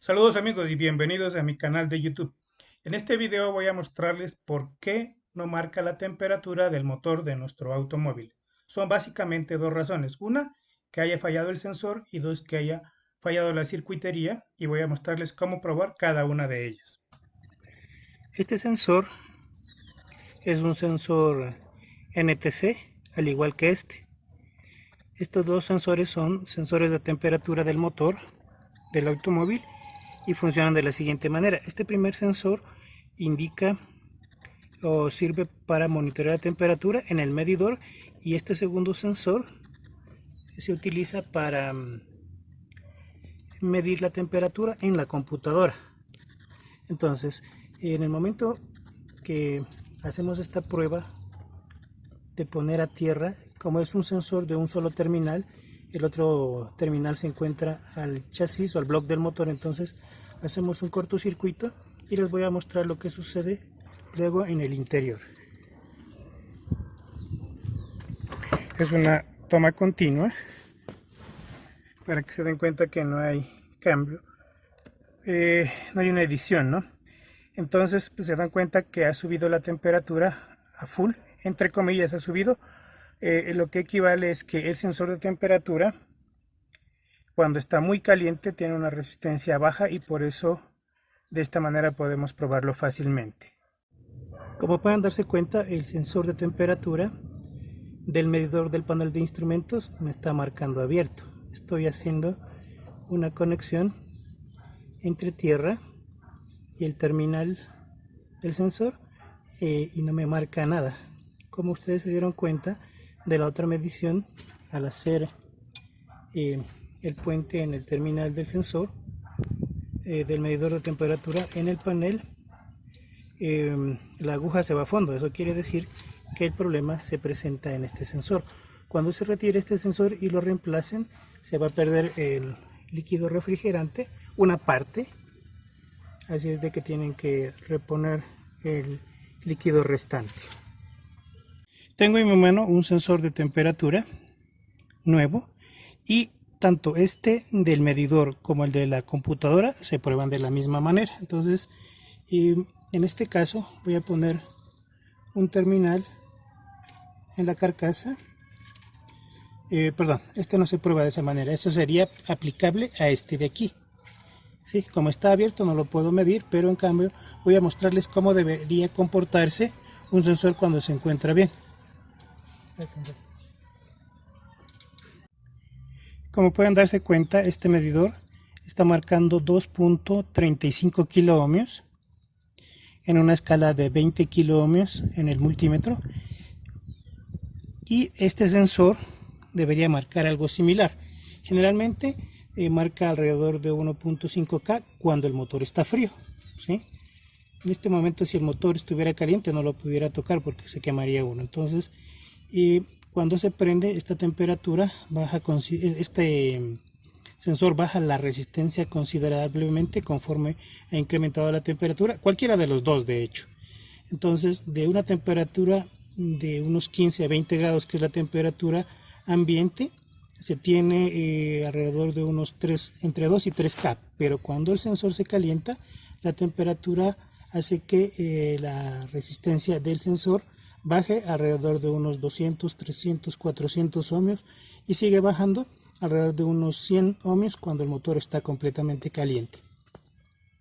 Saludos amigos y bienvenidos a mi canal de YouTube. En este video voy a mostrarles por qué no marca la temperatura del motor de nuestro automóvil. Son básicamente dos razones. Una, que haya fallado el sensor y dos, que haya fallado la circuitería y voy a mostrarles cómo probar cada una de ellas. Este sensor es un sensor NTC, al igual que este. Estos dos sensores son sensores de temperatura del motor del automóvil y funcionan de la siguiente manera. Este primer sensor indica o sirve para monitorear la temperatura en el medidor y este segundo sensor se utiliza para medir la temperatura en la computadora. Entonces, en el momento que hacemos esta prueba de poner a tierra, como es un sensor de un solo terminal, el otro terminal se encuentra al chasis o al bloque del motor, entonces hacemos un cortocircuito y les voy a mostrar lo que sucede luego en el interior. Es una toma continua para que se den cuenta que no hay cambio, no hay una edición, ¿no? Entonces pues, se dan cuenta que ha subido la temperatura a full, entre comillas ha subido. Lo que equivale es que el sensor de temperatura, cuando está muy caliente, tiene una resistencia baja y por eso de esta manera podemos probarlo fácilmente. Como pueden darse cuenta, el sensor de temperatura del medidor del panel de instrumentos me está marcando abierto. Estoy haciendo una conexión entre tierra y el terminal del sensor y no me marca nada. Como ustedes se dieron cuenta de la otra medición, al hacer el puente en el terminal del sensor del medidor de temperatura en el panel, la aguja se va a fondo. Eso quiere decir que el problema se presenta en este sensor. Cuando se retire este sensor y lo reemplacen, se va a perder el líquido refrigerante, una parte, así es de que tienen que reponer el líquido restante. Tengo en mi mano un sensor de temperatura nuevo y tanto este del medidor como el de la computadora se prueban de la misma manera. Entonces, en este caso voy a poner un terminal en la carcasa. Perdón, este no se prueba de esa manera, eso sería aplicable a este de aquí. Sí, como está abierto no lo puedo medir, pero en cambio voy a mostrarles cómo debería comportarse un sensor cuando se encuentra bien. Como pueden darse cuenta, este medidor está marcando 2.35 kiloohmios en una escala de 20 kiloohmios en el multímetro, y este sensor debería marcar algo similar. Generalmente marca alrededor de 1.5K cuando el motor está frío, ¿sí? En este momento, si el motor estuviera caliente, no lo pudiera tocar porque se quemaría uno. Entonces, cuando se prende, esta temperatura baja, este sensor baja la resistencia considerablemente conforme ha incrementado la temperatura, cualquiera de los dos de hecho. Entonces, de una temperatura de unos 15 a 20 grados, que es la temperatura ambiente, se tiene alrededor de unos entre 2 y 3K, pero cuando el sensor se calienta, la temperatura hace que la resistencia del sensor baje alrededor de unos 200, 300, 400 ohmios y sigue bajando alrededor de unos 100 ohmios cuando el motor está completamente caliente.